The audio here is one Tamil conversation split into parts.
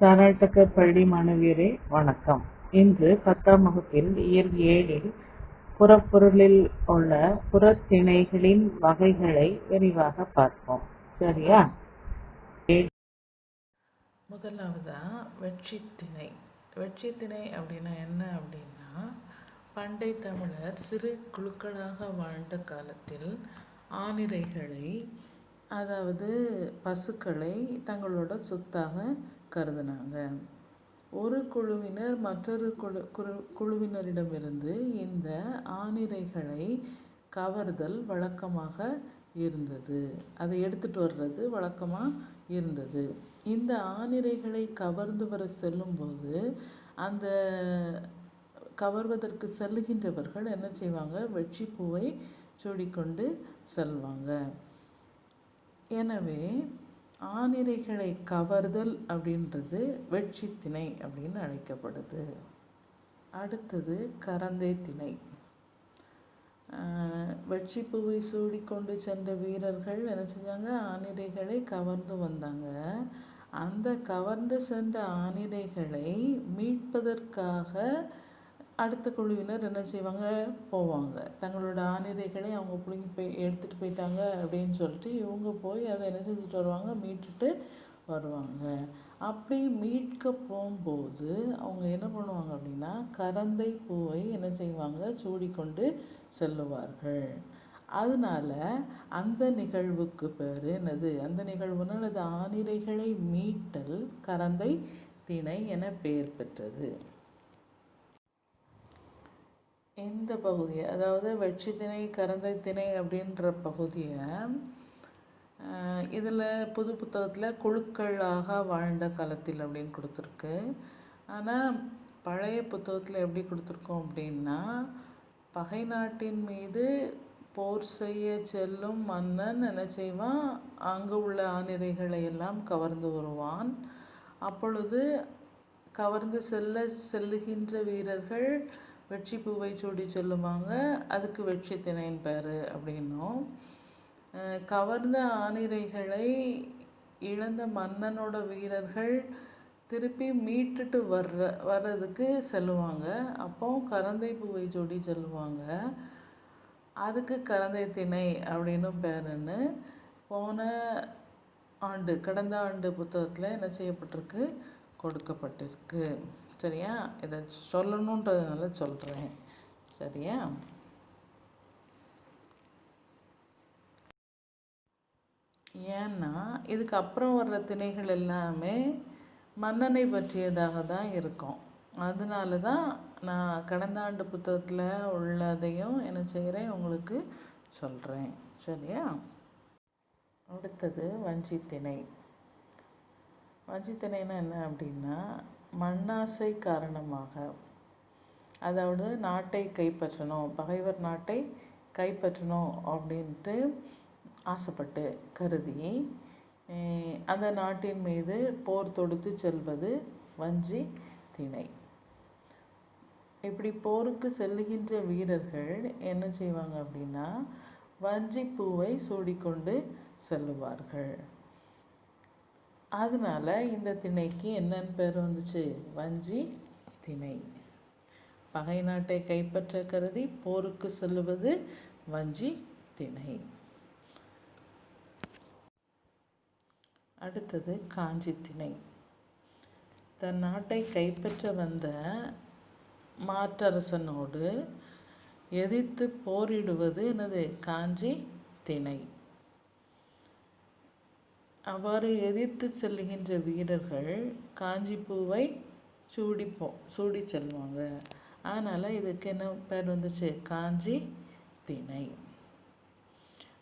கர்நாடக பள்ளி மாணவியரே வணக்கம். இன்று 10ஆம் வகுப்பில் இயல் 7ல் புறப்பொருளில் உள்ள புறத்திணைகளின் வகைகளை விரிவாக பார்ப்போம். சரியா? முதலாவதா வெட்சித்திணை. வெட்சித்திணை அப்படின்னா என்ன அப்படின்னா, பண்டை தமிழர் சிறு குழுக்களாக வாழ்ந்த காலத்தில் ஆணிரைகளை, அதாவது பசுக்களை தங்களோட சொத்தாக கருதினாங்க. ஒரு குழுவினர் மற்றொரு குழுவினரிடமிருந்து இந்த ஆணிரைகளை கவர்தல் வழக்கமாக இருந்தது. அதை எடுத்துகிட்டு வர்றது வழக்கமாக இருந்தது. இந்த ஆணிரைகளை கவர்ந்து வர செல்லும்போது அந்த கவர்வதற்கு செல்லுகின்றவர்கள் என்ன செய்வாங்க? வெட்சிப்பூவை சூடிக்கொண்டு செல்வாங்க. எனவே ஆணிரைகளை கவர்தல் அப்படின்றது வெட்சித்திணை அப்படின்னு அழைக்கப்படுது. அடுத்தது கரந்தை திணை. வெட்சிப்பூவை சூடிக்கொண்டு சென்ற வீரர்கள் என்ன செஞ்சாங்க? ஆணிரைகளை கவர்ந்து வந்தாங்க. அந்த கவர்ந்து சென்ற ஆணிரைகளை மீட்பதற்காக அடுத்த குழுவினர் என்ன செய்வாங்க? போவாங்க. தங்களோட ஆணிரைகளை அவங்க பிடிங்கி எடுத்துகிட்டு போயிட்டாங்க அப்படின்னு சொல்லிட்டு இவங்க போய் அதை என்ன செஞ்சுட்டு வருவாங்க? மீட்டுட்டு வருவாங்க. அப்படி மீட்க போகும்போது அவங்க என்ன பண்ணுவாங்க அப்படின்னா, கரந்தை பூவை என்ன செய்வாங்க? சூடிக்கொண்டு செல்லுவார்கள். அதனால அந்த நிகழ்வுக்கு பேர் என்னது? அந்த நிகழ்வுனா அது ஆணிரைகளை மீட்டல் கரந்தை திணை என பெயர் பெற்றது. இந்த பகுதியை, அதாவது வெட்சித்திணை கரந்தை திணை அப்படின்ற பகுதியை இதில் புது புத்தகத்தில் குழுக்களாக வாழ்ந்த காலத்தில் அப்படின்னு கொடுத்துருக்கு. ஆனால் பழைய புத்தகத்தில் எப்படி கொடுத்துருக்கோம் அப்படின்னா, பகை நாட்டின் மீது போர் செய்ய செல்லும் மன்னன் என்ன செய்வான்? அங்கே உள்ள ஆணிரைகளை எல்லாம் கவர்ந்து வருவான். அப்பொழுது கவர்ந்து செல்லுகின்ற வீரர்கள் வெட்சிப்பூவை சூடி சொல்லுவாங்க. அதுக்கு வெட்சித்திணைன்னு பேர் அப்படின்னும், கவர்ந்த ஆணிரைகளை இழந்த மன்னனோட வீரர்கள் திருப்பி மீட்டுட்டு வர்றதுக்கு செல்லுவாங்க. அப்போ கரந்தை பூவை சூடி சொல்லுவாங்க. அதுக்கு கரந்தை திணை அப்படின்னு பேருன்னு கடந்த ஆண்டு புத்தகத்தில் என்ன செய்யப்பட்டிருக்கு? கொடுக்கப்பட்டிருக்கு. சரியா? இதை சொல்லணுன்றதுனால சொல்கிறேன். சரியா? ஏன்னா இதுக்கு அப்புறம் வர்ற திணைகள் எல்லாமே மன்னனை பற்றியதாக தான் இருக்கும். அதனால தான் நான் கடந்த ஆண்டு புத்தகத்தில் உள்ளதையும் என்ன செய்கிறேன்? உங்களுக்கு சொல்கிறேன். சரியா? அடுத்தது வஞ்சித்திணை. வஞ்சித்திணைன்னா என்ன அப்படின்னா, மண்ணாசை காரணமாக, அதாவது நாட்டை கைப்பற்றணும், பகைவர் நாட்டை கைப்பற்றணும் அப்படின்ட்டு ஆசைப்பட்டு கருதி அந்த நாட்டின் மீது போர் தொடுத்து செல்வது வஞ்சி திணை. இப்படி போருக்கு செல்லுகின்ற வீரர்கள் என்ன செய்வாங்க அப்படின்னா, வஞ்சிப்பூவை சூடிக்கொண்டு செல்லுவார்கள். அதனால இந்த திணைக்கு என்னன்னு பேர் வந்துச்சு? வஞ்சி திணை. பகை நாட்டை கைப்பற்ற கருதி போருக்கு செல்லுவது வஞ்சி திணை. அடுத்தது காஞ்சி திணை. தன் நாட்டை கைப்பற்ற வந்த மாற்றரசனோடு எதிர்த்து போரிடுவது என்னது? காஞ்சி திணை. அவ்வாறு எதிர்த்து செல்லுகின்ற வீரர்கள் காஞ்சிப்பூவை சூடி செல்வாங்க. அதனால் இதுக்கு என்ன பேர் வந்துச்சு? காஞ்சி திணை.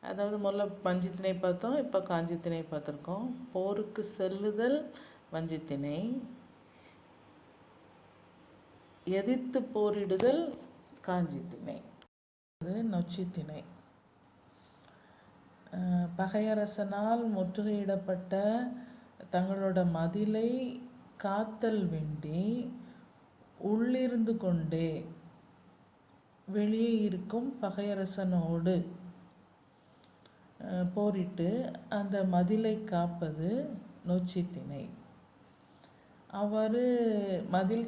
அதாவது முதல்ல வஞ்சி திணை பார்த்தோம், இப்போ காஞ்சி திணை பார்த்துருக்கோம். போருக்கு செல்லுதல் வஞ்சி திணை, எதிர்த்து போரிடுதல் காஞ்சி திணை. அது நொச்சி திணை. பகையரசனால் முற்றுகையிடப்பட்ட தங்களோட மதிலை காத்தல் வேண்டி உள்ளிருந்து கொண்டே வெளியே இருக்கும் பகையரசனோடு போரிட்டு அந்த மதிலை காப்பது நொச்சி திணை. அவ்வாறு மதில்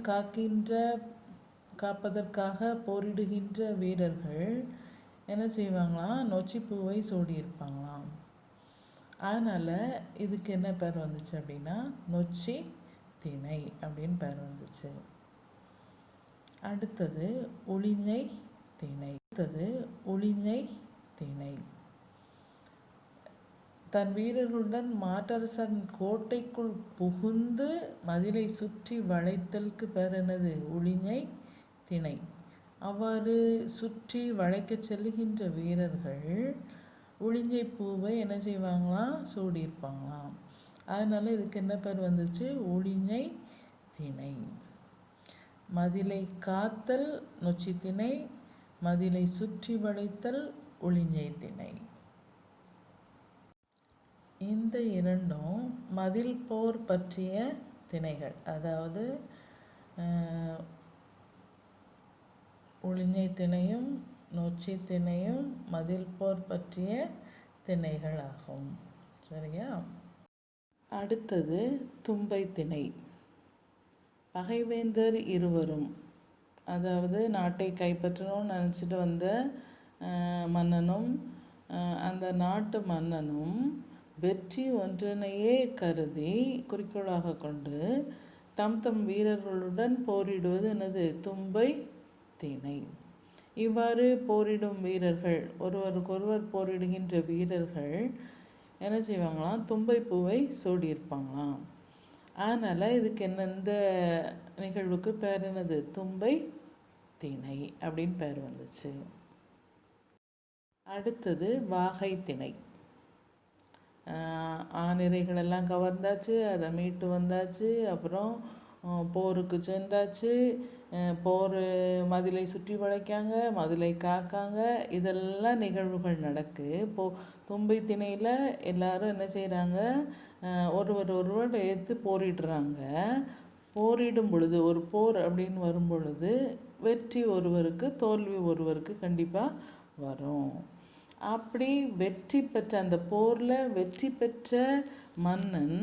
காப்பதற்காக போரிடுகின்ற வீரர்கள் என்ன செய்வாங்களாம், நொச்சிப்பூவை சூடியிருப்பாங்களாம். அதனால் இதுக்கு என்ன பேர் வந்துச்சு அப்படின்னா நொச்சி திணை அப்படின்னு பேர் வந்துச்சு. அடுத்தது உளிஞை திணை. தன் வீரர்களுடன் மாற்றரசன் கோட்டைக்குள் புகுந்து மதிலை சுற்றி வளைத்தலுக்கு பேர் என்னது, உளிஞை திணை. அவ்வாறு சுற்றி வளைக்கச் செல்லுகின்ற வீரர்கள் உளிஞ்சை பூவை என்ன செய்வாங்களாம், சூடியிருப்பாங்களாம். அதனால் இதுக்கு என்ன பேர் வந்துச்சு, உளிஞை திணை. மதிலை காத்தல் நொச்சி திணை, மதிலை சுற்றி வளைத்தல் உளிஞை திணை. இந்த இரண்டும் மதில் போர் பற்றிய திணைகள். அதாவது உளிஞை திணையும் நொச்சி திணையும் மதில் போர் பற்றிய திணைகள் ஆகும். சரியா? அடுத்தது தும்பை திணை. பகைவேந்தர் இருவரும், அதாவது நாட்டை கைப்பற்றணும்னு நினச்சிட்டு வந்த மன்னனும் அந்த நாட்டு மன்னனும் வெற்றி ஒன்றினையே கருதி குறிக்கோளாக கொண்டு தம் வீரர்களுடன் போரிடுவது என்னது, தும்பை திணை. இவ்வாறு போரிடும் வீரர்கள், ஒருவருக்கொருவர் போரிடுகின்ற வீரர்கள் என்ன செய்வாங்களாம், தும்பை பூவை சூடியிருப்பாங்களாம். அதனால் இதுக்கு இந்த நிகழ்வுக்கு பேர் என்னது, தும்பை திணை அப்படின்னு பேர் வந்துச்சு. அடுத்தது வாகை திணை. ஆநிரைகளெல்லாம் கவர்ந்தாச்சு, அதை மீட்டு வந்தாச்சு, அப்புறம் போருக்கு சென்றாச்சு, போர் மதிலை சுற்றி வளைக்காங்க, மதிலை காக்காங்க, இதெல்லாம் நிகழ்வுகள் நடக்கு. தும்பை திணையில் எல்லாரும் என்ன செய்கிறாங்க, ஒருவர் எடுத்து போரிடுறாங்க. போரிடும் பொழுது, ஒரு போர் அப்படின்னு வரும் பொழுது வெற்றி ஒருவருக்கு தோல்வி ஒருவருக்கு கண்டிப்பாக வரும். அப்படி வெற்றி பெற்ற அந்த போரில் வெற்றி பெற்ற மன்னன்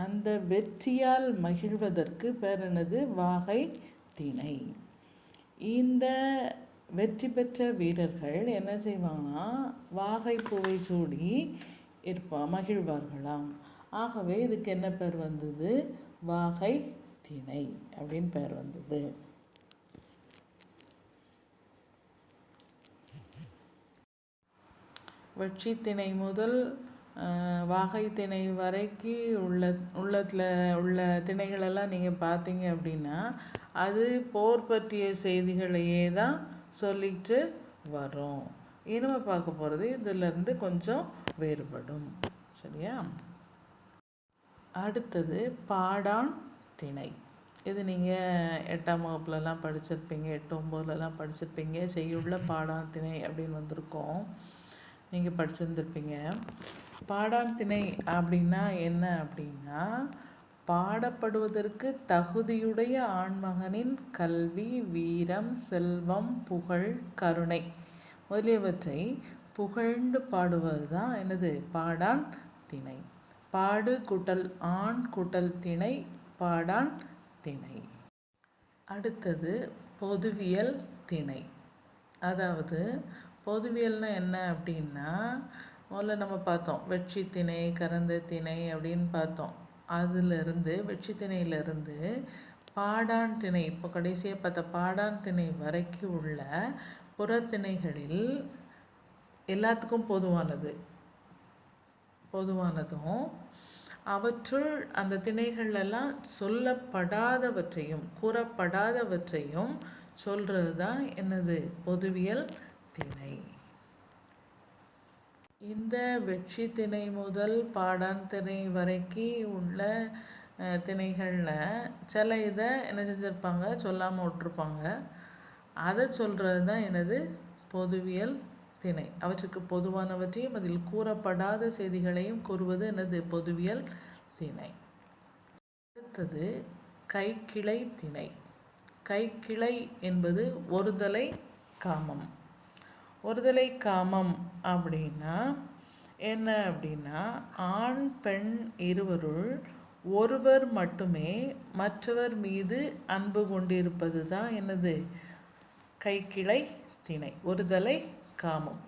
அந்த வெற்றியால் மகிழ்வதற்கு பேர் என்னது, வாகை திணை. இந்த வெற்றி பெற்ற வீரர்கள் என்ன செய்வாங்கன்னா வாகை பூவை சூடி மகிழ்வார்களாம். ஆகவே இதுக்கு என்ன பேர் வந்தது, வாகை திணை அப்படின்னு பேர் வந்தது. வெற்றி திணை முதல் வாகை திணை வரைக்கு உள்ளத்தில் உள்ள திணைகளெல்லாம் நீங்கள் பார்த்தீங்க அப்படின்னா அது போர் பற்றிய செய்திகளையே தான் சொல்லிட்டு வரும். இனிமே பார்க்க போகிறது இதிலிருந்து கொஞ்சம் வேறுபடும். சரியா? அடுத்தது பாடான் திணை. இது நீங்கள் 8ஆம் வகுப்புலலாம் படிச்சிருப்பீங்க, 8, 9லலாம் படிச்சிருப்பீங்க. செய்யுள்ள பாடான் திணை அப்படின்னு வந்திருக்கோம், நீங்கள் படிச்சிருந்துருப்பீங்க. பாடான் திணை அப்படின்னா என்ன அப்படின்னா, பாடப்படுவதற்கு தகுதியுடைய ஆண்மகனின் கல்வி, வீரம், செல்வம், புகழ், கருணை முதலியவற்றை புகழ்ந்து பாடுவது தான் என்னது, பாடான் திணை. பாடு கூட்டல் ஆண் கூட்டல் திணை பாடான் திணை. அடுத்தது பொதுவியல் திணை. அதாவது பொதுவியல்னா என்ன அப்படின்னா, முதல்ல நம்ம பார்த்தோம் வெற்றி திணை, கரந்த திணை அப்படின்னு பார்த்தோம். அதிலிருந்து வெற்றி திணையிலிருந்து பாடான் திணை, இப்போ கடைசியாக பார்த்த பாடான் திணை வரைக்கும் உள்ள புறத்திணைகளில் எல்லாத்துக்கும் பொதுவானதும் அவற்றுள் அந்த திணைகளெல்லாம் சொல்லப்படாதவற்றையும் கூறப்படாதவற்றையும் சொல்கிறது தான் என்னது, பொதுவியல் திணை. இந்த வெற்றி திணை முதல் பாடான் திணை வரைக்கும் உள்ள திணைகளில் சில இதை என்ன செஞ்சுருப்பாங்க, சொல்லாமல் விட்டுருப்பாங்க. அதை சொல்கிறது தான் என்னது, பொதுவியல் திணை. அவற்றுக்கு பொதுவானவற்றையும் அதில் கூறப்படாத செய்திகளையும் கூறுவது என்னது, பொதுவியல் திணை. அடுத்தது கைக்கிளை திணை. கைக்கிளை என்பது ஒருதலை காமம். ஒருதலை காமம் அப்படின்னா என்ன அப்படின்னா, ஆண் பெண் இருவருள் ஒருவர் மட்டுமே மற்றவர் மீது அன்பு கொண்டிருப்பது தான் என்னது? கைக்கிளை திணை. ஒருதலை காமம்.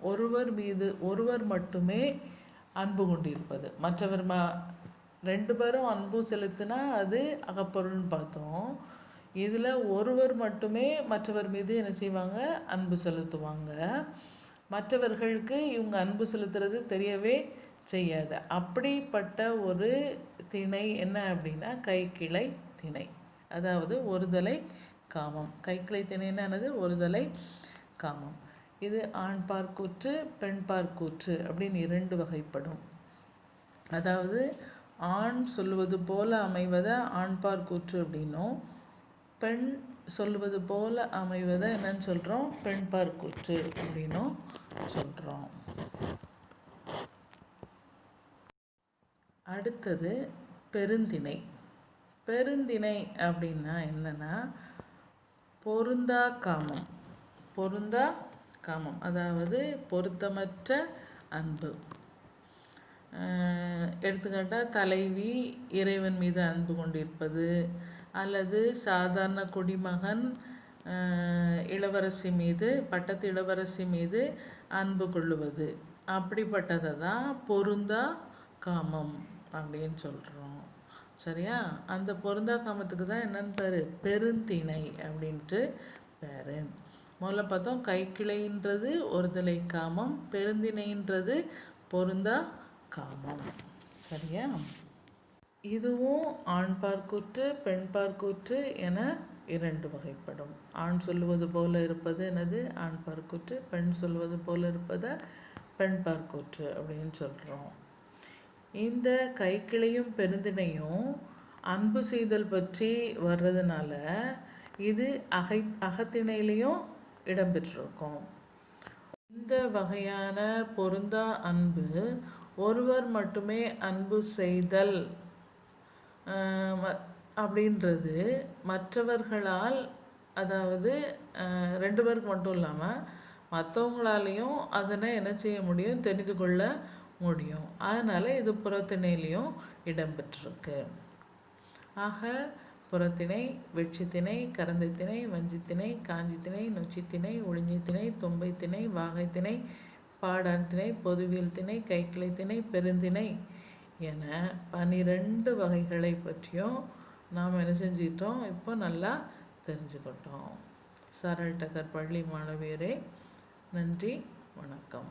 ஒருவர் மட்டுமே அன்பு கொண்டிருப்பது. மற்றவர் ரெண்டு பேரும் அன்பு செலுத்தினா அது அகப்பொருள்னு பார்த்தோம். இதில் ஒருவர் மட்டுமே மற்றவர் மீது என்ன செய்வாங்க? அன்பு செலுத்துவாங்க. மற்றவர்களுக்கு இவங்க அன்பு செலுத்துறது தெரியவே செய்யாது. அப்படிப்பட்ட ஒரு திணை என்ன அப்படின்னா கைக்கிளை திணை. அதாவது ஒருதலை காமம். கைக்கிளை திணை என்னது? ஒருதலை காமம். இது ஆண்பார் கூற்று, பெண்பார் கூற்று அப்படின்னு 2 வகைப்படும். அதாவது ஆண் சொல்லுவது போல அமைவதை ஆண்பார் கூற்று அப்படின்னும், பெண் சொல்லுவது போல அமைவதை என்னன்னு சொல்கிறோம்? பெண்பார் கூற்று அப்படின்னும் சொல்கிறோம். அடுத்தது பெருந்திணை. பெருந்திணை அப்படின்னா என்னன்னா பொருந்தா காமம். பொருந்தா காமம் அதாவது பொருத்தமற்ற அன்பு. எடுத்துக்காட்டால் தலைவி இறைவன் மீது அன்பு கொண்டிருப்பது, அல்லது சாதாரண குடிமகன் இளவரசி மீது, பட்டத்து இளவரசி மீது அன்பு கொள்ளுவது. அப்படிப்பட்டதை தான் பொருந்தா காமம் அப்படின்னு சொல்கிறோம். சரியா? அந்த பொருந்தா காமத்துக்கு தான் என்னன்னு பேர்? பெருந்திணை அப்படின்ட்டு பேர். முதல்ல பார்த்தோம் கைக்கிளைன்றது ஒருதலை காமம், பெருந்திணைன்றது பொருந்தா காமம். சரியா? இதுவும் ஆண்பார் கூற்று, பெண்பார் கூற்று என 2 வகைப்படும். ஆண் சொல்லுவது போல இருப்பது என்னது? ஆண்பார் கூற்று. பெண் சொல்வது போல இருப்பதை பெண்பார் கூற்று அப்படின்னு சொல்கிறோம். இந்த கைக்கிளையும் பெருந்திணையும் அன்பு செய்தல் பற்றி வர்றதுனால இது அகத்திணையிலையும் இடம்பெற்றிருக்கும். இந்த வகையான பொருந்தா அன்பு ஒருவர் மட்டுமே அன்பு செய்தல் அப்படின்றது மற்றவர்களால், அதாவது 2 பேருக்கு மட்டும் இல்லாமல் மற்றவங்களாலையும் அதனை என்ன செய்ய முடியும்? தெரிந்து கொள்ள முடியும். அதனால் இது புறத்திணையிலையும் இடம்பெற்றிருக்கு. ஆக புறத்திணை, வெட்சித்திணை, கரந்தைத்திணை, வஞ்சித்திணை, காஞ்சித்திணை, நொச்சித்திணை, ஒழிஞ்சித்திணை, தும்பைத்திணை, வாகைத்திணை, பாடான் திணை, பொதுவியல் திணை, கைக்கிளை திணை, பெருந்திணை என 12 வகைகளை பற்றியும் நாம் என்ன செஞ்சிட்டோம்? இப்போ நல்லா தெரிஞ்சுக்கிட்டோம். சரள் டக்கர் பள்ளி மாணவியரே, நன்றி, வணக்கம்.